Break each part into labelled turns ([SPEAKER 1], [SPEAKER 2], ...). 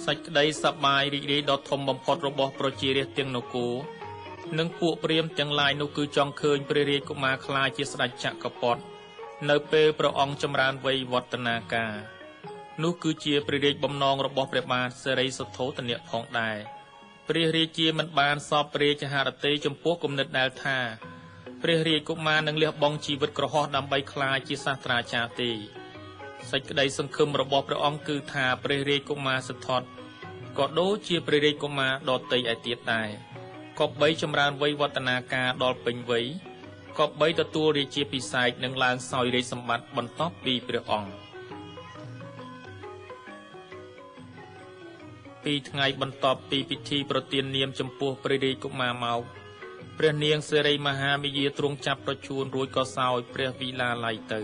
[SPEAKER 1] សេចក្តីសប្បាយរីករាយដ៏ធំបំផុតរបស់ប្រជារាស្ត្រទាំងនគរនិងពួកព្រាហ្មណ៍ទាំងឡាយនោះគឺចង់ឃើញព្រះរាជកុមារក្លាយជាស្ដេចចក្រពត្តិនៅពេលព្រះអង្គចម្រើនវ័យវឌ្ឍនាការនោះគឺជាព្រះរាជបំណងរបស់ព្រះបាទសិរីសទ្ធោទនៈផងដែរព្រះរាជាមិនបានសពរាជហឫទ័យចំពោះគំនិតដែលថាព្រះរាជកុមារនឹងលះបង់ជីវិតក្រហមដើម្បីក្លាយជាសាស្ត្រាចារ្យទេសេចក្តីសង្ឃឹមរបស់ព្រះអង្គគឺថាព្រះរាជកុមារសិទ្ធត្ថក៏ដូចជាព្រះរាជកុមារដទៃឯទៀតដែរក៏បីចម្រើនវ័យវឌ្ឍនាការដល់ពេញវ័យក៏បីទទួលរាជាភិសេកនិងឡើងសោយរាជសម្បត្តិបន្ទាប់ពីព្រះអង្គពីថ្ងៃបន្ទាប់ពីពិធីប្រទាននាមចំពោះព្រះរាជកុមារមកព្រះនាងសិរីមហាមាយាទ្រង់ចាប់ប្រជូនរួចក៏សោយព្រះវិឡាល័យទៅ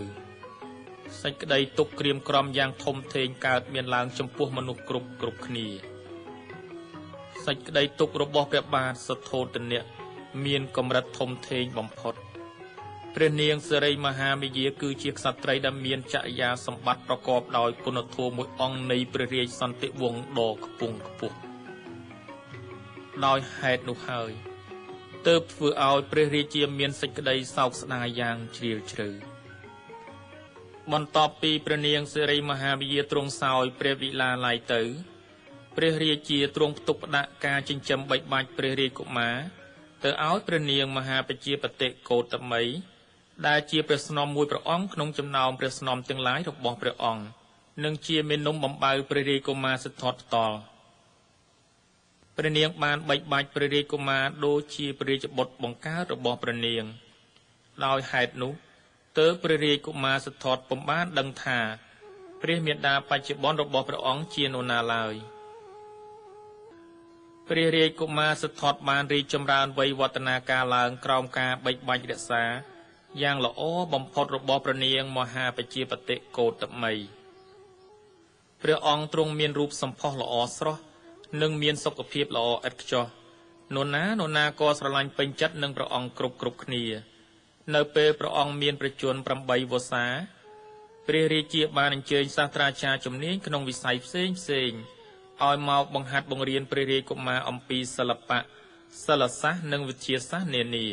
[SPEAKER 1] សេចក្តីទុក្ខក្រៀមក្រំយ៉ាងធំធេងកើតមានឡើងចំពោះមនុស្សគ្រប់គ្នាសេចក្តីទុក្ខរបស់ព្រះបាទសទ្ធោទនៈមានកម្រិតធំធេងបំផុតព្រះនាងសិរីមហាមាយាគឺជាក្សត្រីដែលមានចរិយាសម្បត្តិប្រកបដោយគុណធម៌មួយអង្គនៃព្រះរាជសន្តិវង្សដ៏ខ្ពង់ខ្ពស់ដោយហេតុនោះហើយទើបធ្វើឲ្យព្រះរាជាមានសេចក្តីសោកស្ដាយយ៉ាងជ្រាលជ្រៅបន្ទាប់ពីព្រះនាងសិរីមហាមាយាទ្រង់សោយព្រះវិឡាល័យទៅព្រះរាជាទ្រង់ផ្ទុកផ្ដាក់ការចិញ្ចឹមបីបាច់ព្រះរាជកុមារទៅឲ្យព្រះនាងមហាបជាបតិកោតមីដែលជាព្រះស្នំមួយព្រះអង្គក្នុងចំណោមព្រះស្នំទាំងឡាយរបស់ព្រះអង្គនិងជាមេនំបំបៅព្រះរាជកុមារសិទ្ធត្ថផ្ទាល់ព្រះនាងបានបីបាច់ព្រះរាជកុមារដូចជាព្រះរាជបុត្របង្កើតរបស់ព្រះនាងដោយហេតុនោះទើបព្រះរាជកុមារសិទ្ធត្ថពុំបានដឹងថាព្រះមាតាបច្ចុប្បន្នរបស់ព្រះអង្គជានរណាឡើយព្រះរាជកុមារសិទ្ធត្ថបានរីកចម្រើនវ័យវឌ្ឍនាការឡើងក្រោមការបីបាច់រក្សាយ៉ាងល្អបំផុតរបស់ព្រះនាងមហាបជាបតិកោតមីព្រះអង្គទ្រង់មានរូបសម្ផស្សល្អស្រស់និងមានសុខភាពល្អឥតខ្ចោះនរណាក៏ស្រឡាញ់ពេញចិត្តនឹងព្រះអង្គគ្រប់គ្នានៅពេលព្រះអង្គមានប្រជញ្ញ8វស្សាព្រះរាជាបានអញ្ជើញសាស្ត្រាចារ្យជំនាញក្នុងវិស័យផ្សេងឲ្យមកបង្ហាត់បង្រៀនព្រះរាជកុមារអំពីសិល្បៈសិលសាស្ត្រនិងវិទ្យាសាស្ត្រនានា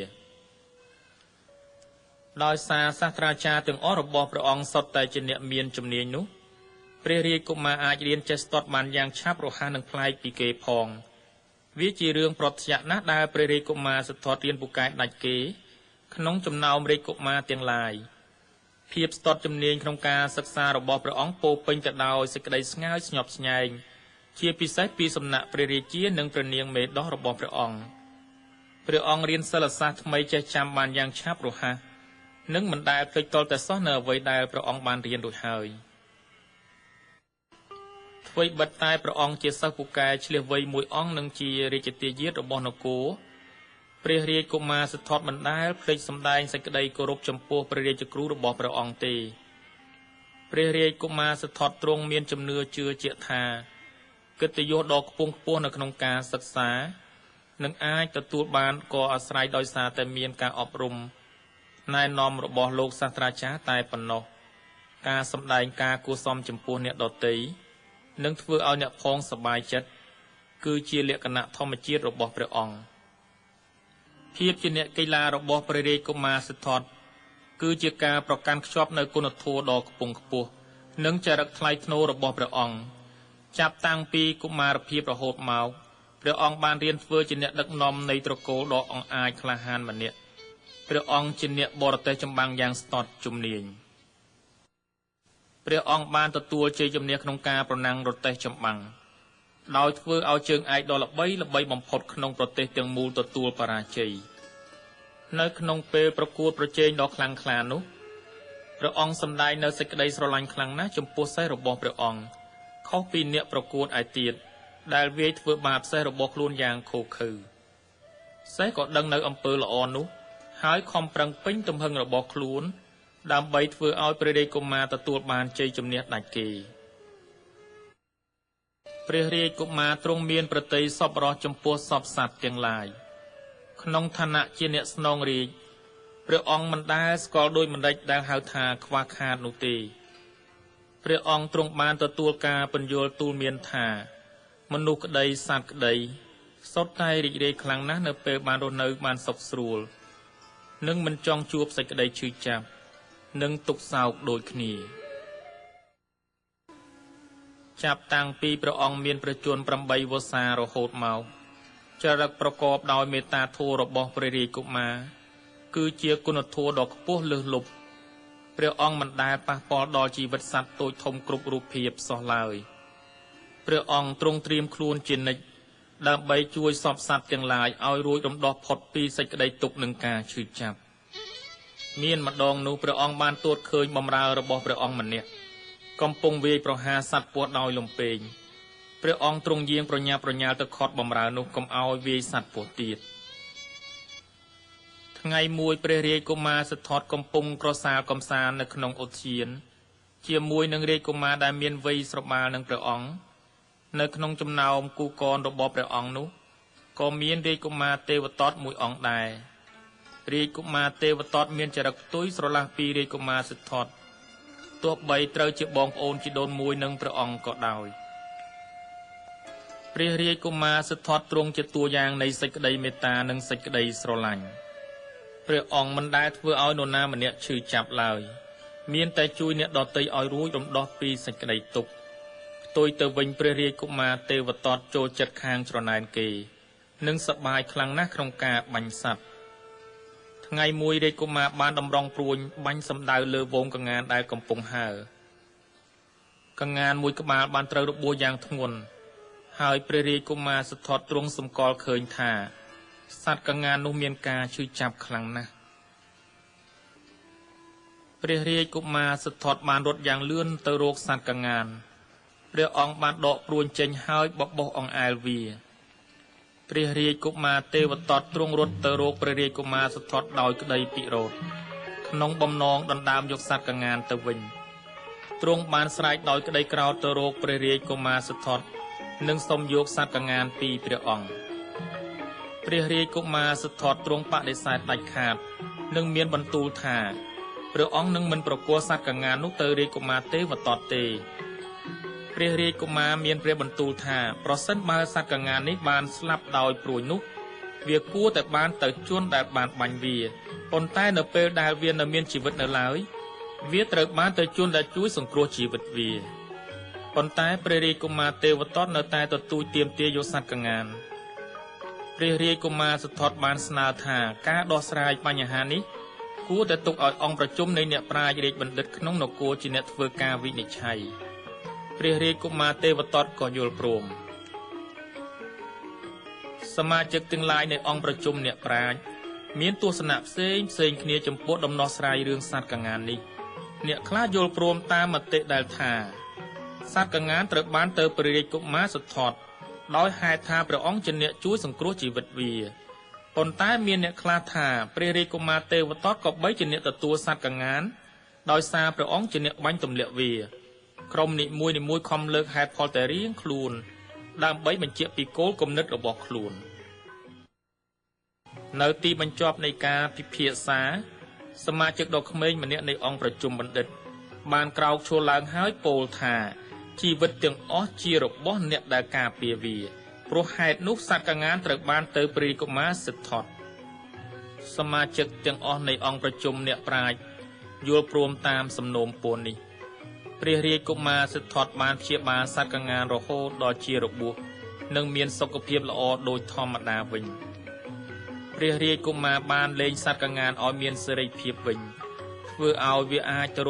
[SPEAKER 1] ដោយសារសាស្ត្រាចារ្យទាំងអស់របស់ព្រះអង្គសុទ្ធតែជាអ្នកមានជំនាញនោះព្រះរាជកុមារអាចរៀនចេះស្ទាត់បានយ៉ាងឆាប់រហ័សនិងប្លែកពីគេផងវាជារឿងប្រទះណាស់ដែលព្រះរាជកុមារសិទ្ធត្ថរៀនពូកែដាច់គេក្នុងចំណោមរាជកុមារទាំងឡាយភាពស្ទាត់ជំនាញក្នុងការសិក្សារបស់ព្រះអង្គពោពេញទៅដោយសេចក្តីស្ងើចស្ញប់ស្ញែងជាពិសេសពីសំណាក់ព្រះរាជានិងព្រះនាងមេដោះរបស់ព្រះអង្គរៀនសិលសាស្ត្រថ្មីចេះចាំបានយ៉ាងឆាប់រហ័សនិងមិនដែលភ្លេចទាល់តែសោះនៅអ្វីដែលព្រះអង្គបានរៀនរួចហើយអ្វីបិទតែព្រះអង្គជាសិស្សពូកែឆ្លៀសវៃមួយអង្គនិងជារាជទាយាទរបស់នគរព្រះរាជកុមារសិទ្ធត្ថមិនដែលភ្លេចសម្ដែងសេចក្តីគោរពចំពោះព្រះរាជគ្រូរបស់ព្រះអង្គទេព្រះរាជកុមារសិទ្ធត្ថទ្រង់មានជំនឿជឿជាក់ថាកិត្តិយសដ៏ខ្ពង់ខ្ពស់នៅក្នុងការសិក្សានឹងអាចទទួលបានក៏អាស្រ័យដោយសារតែមានការអប់រំណែនាំរបស់លោកសាស្ត្រាចារ្យតែប៉ុណ្ណោះការសម្ដែងការគួរសមចំពោះអ្នកដទៃនិងធ្វើឲ្យអ្នកផងសប្បាយចិត្តគឺជាលក្ខណៈធម្មជាតិរបស់ព្រះអង្គភាពជាអ្នកកីឡារបស់ព្រះរាជកុមារសិទ្ធត្ថគឺជាការប្រកាន់ខ្ជាប់នៅគុណធម៌ដ៏ខ្ពង់ខ្ពស់និងចរិតថ្លៃថ្នូររបស់ព្រះអង្គចាប់តាំងពីកុមារភាពរហូតមកព្រះអង្គបានរៀនធ្វើជាអ្នកដឹកនាំនៃត្រកូលដ៏អង្អាចក្លាហានម្នាក់ព្រះអង្គជាអ្នកបរទេះចម្បាំងយ៉ាងស្ទាត់ជំនាញព្រះអង្គបានទទួលជ័យជំនះក្នុងការប្រណាំងរទេះចម្បាំងដោយធ្វើឲ្យជើងឯកដ៏ល្បីបំផុតក្នុងប្រទេសទាំងមូលទទួលបរាជ័យនៅក្នុងពេលប្រកួតប្រជែងដ៏ខ្លាំងក្លានោះព្រះអង្គសម្ដែងនៅសេចក្តីស្រឡាញ់ខ្លាំងណាស់ចំពោះសេះរបស់ព្រះអង្គខុសពីអ្នកប្រកួតឯទៀតដែលវាយធ្វើបាបសេះរបស់ខ្លួនយ៉ាងឃោឃៅសេះក៏ដឹងនៅអំពើល្អនោះហើយខំប្រឹងពេញទំហឹងរបស់ខ្លួនដើម្បីធ្វើឲ្យព្រះរាជកុមារទទួលបានជ័យជំនះដាច់គេព្រះរាជកុមារទ្រង់មានប្រតិយសប្បុរសចំពោះសពសត្វទាំងឡាយក្នុងឋានៈជាអ្នកស្នងរាជព្រះអង្គមិនដែលស្គាល់ដោយម្ដេចដែលហៅថាខ្វះខាតនោះទេព្រះអង្គទ្រង់បានទទួលការពន្យល់ទូលមានថា មនុស្សក្តីសត្វក្តីសុទ្ធតែរីករាយខ្លាំងណាស់នៅពេលបានរស់នៅបានសុខស្រួលនិងមិនចង់ជួបសេចក្តីឈឺចាប់និងទុក្ខសោកដូចគ្នាចាប់តាំងពីព្រះអង្គមានព្រះជន្ម8វស្សារហូតមកចរិតប្រកបដោយមេត្តាធម៌របស់ព្រះរាជកុមារគឺជាគុណធម៌ដ៏ខ្ពស់លើសលប់ព្រះអង្គមិនដែលប៉ះពាល់ដល់ជីវិតសត្វតូចធំគ្រប់រូបភាពសោះឡើយព្រះអង្គទ្រង់ត្រៀមខ្លួនជានិច្ចដើម្បីជួយសពសត្វទាំងឡាយឲ្យរួចរំដោះផុតពីសេចក្តីទុក្ខនិងការឈឺចាប់មានម្ដងនោះព្រះអង្គបានទួតឃើញបម្រើរបស់ព្រះអង្គម្នាក់កំពុងវាយប្រហារសត្វពស់ដោយលំពេងព្រះអង្គទ្រង់យាងប្រញាប់ប្រញាល់ទៅខត់បម្រើនោះកុំឲ្យវាយសត្វពស់ទៀតថ្ងៃមួយព្រះរាជកុមារសិទ្ធត្ថកំពុងក្រសាលកំសាន្តនៅក្នុងឧទ្យានជាមួយនឹងរាជកុមារដែលមានវ័យស្របាលនឹងព្រះអង្គនៅក្នុងចំណោមគូកនរបស់ព្រះអង្គនោះក៏មានរាជកុមារទេវទត្តមួយអង្គដែររាជកុមារទេវទត្តមានចរិតផ្ទុយស្រឡះពីរាជកុមារសិទ្ធត្ថទោះបីត្រូវជាបងប្អូនជីដូនមួយនឹងព្រះអង្គក៏ដោយព្រះរាជកុមារសិទ្ធត្ថទ្រង់ជាតួយ៉ាងនៃសេចក្តីមេត្តានិងសេចក្តីស្រឡាញ់ព្រះអង្គមិនដែលធ្វើឲ្យនរណាម្នាក់ឈឺចាប់ឡើយមានតែជួយអ្នកដទៃឲ្យរួចរំដោះពីសេចក្តីទុក្ខផ្ទុយទៅវិញព្រះរាជកុមារទេវទត្តចូលចិត្តខាងច្រណែនគេនិងសប្បាយខ្លាំងណាស់ក្នុងការបាញ់សត្វថ្ងៃមួយរាជកុមារបានតម្រង់ព្រួញបាញ់សម្ដៅលើវងកងានដែលកំពុងហើរកងានមួយក្បាលបានត្រូវរបួសយ៉ាងធ្ងន់ហើយព្រះរាជកុមារសិទ្ធត្ថទ្រង់សម្គាល់ឃើញថាសត្វកងាននោះមានការឈឺចាប់ខ្លាំងណាស់ព្រះរាជកុមារសិទ្ធត្ថបានរត់យ៉ាងលឿនទៅរកសត្វកងានព្រះអង្គបានដកព្រួញចេញហើយបបោះអង្អែលវាព្រះរាជកុមារទេវទត្តទ្រង់រត់ទៅរកព្រះរាជកុមារសិទ្ធត្ថដោយក្តីពិរោធក្នុងបំណងដណ្ដើមយកសត្វកងានទៅវិញទ្រង់បានស្រែកដោយក្តីក្រោធទៅរកព្រះរាជកុមារសិទ្ធត្ថនិងសុំយកសត្វកងានពីព្រះអង្គព្រះរាជកុមារសិទ្ធត្ថទ្រង់បដិសេធដាច់ខាតនិងមានបន្ទូលថាព្រះអង្គនឹងមិនប្រគល់សត្វកងាននោះទៅរាជកុមារទេវទត្តទេព្រះរាជកុមារមានព្រះបន្ទូលថាប្រសិនបើសត្វកងាននេះបានស្លាប់ដោយព្រួយនោះវាគួរតែបានទៅជន់ដែលបានបាញ់វាប៉ុន្តែនៅពេលដែលវានៅមានជីវិតនៅឡើយវាត្រូវបានទៅជន់ដែលជួយសង្គ្រោះជីវិតវាប៉ុន្តែព្រះរាជកុមារទេវទត្តនៅតែទទូចទាមទារយកសត្វកងានព្រះរាជកុមារសិទ្ធត្ថបានស្នើថាការដោះស្រាយបញ្ហានេះគួរតែទុកឲ្យអង្គប្រជុំនៃអ្នកប្រាជ្ញរាជបណ្ឌិតក្នុងនគរជាអ្នកធ្វើការវិនិច្ឆ័យព្រះរាជកុមារទេវទត្តក៏យល់ព្រមសមាជិកទាំងឡាយនៃអង្គប្រជុំអ្នកប្រាជ្ញមានទស្សនៈផ្សេងគ្នាចំពោះដំណោះស្រាយរឿងសត្វកងាននេះអ្នកខ្លះយល់ព្រមតាមមតិដែលថាសត្វកងានត្រូវបានទៅព្រះរាជកុមារសិទ្ធត្ថដោយហេតុថាព្រះអង្គជាអ្នកជួយសង្គ្រោះជីវិតវាប៉ុន្តែមានអ្នកខ្លះថាព្រះរាជកុមារទេវទត្តក៏បីជាអ្នកទទួលសត្វកងានដោយសារព្រះអង្គជាអ្នកបាញ់ទម្លាក់វាក្រុមនីមួយខំលើកហេតុផលតែរៀងខ្លួនដើម្បីបញ្ជាក់ពីគោលគំនិតរបស់ខ្លួននៅទីបញ្ចប់នៃការពិភាក្សាសមាជិកដ៏ក្មេងម្នាក់នៃអង្គប្រជុំបណ្ឌិតបានក្រោកឈរឡើងហើយពោលថាជីវិតទាំងអស់ជារបស់អ្នកដែលការពារវាព្រោះហេតុនោះសត្វកងានត្រូវបានទៅព្រះរាជកុមារសិទ្ធត្ថសមាជិកទាំងអស់នៃអង្គប្រជុំអ្នកប្រាជ្ញយល់ព្រមតាមសំណូមពរនេះព្រះរាជកុមារសិទ្ធត្ថបានព្យាបាលសត្វកងានរហូតដល់ជារបួសនិងមានសុខភាពល្អដូចធម្មតាវិញព្រះរាជកុមារបានលែងសត្វកងានឲ្យមានសេរីភាពវិញធ្វើឲ្យវាអាចទៅ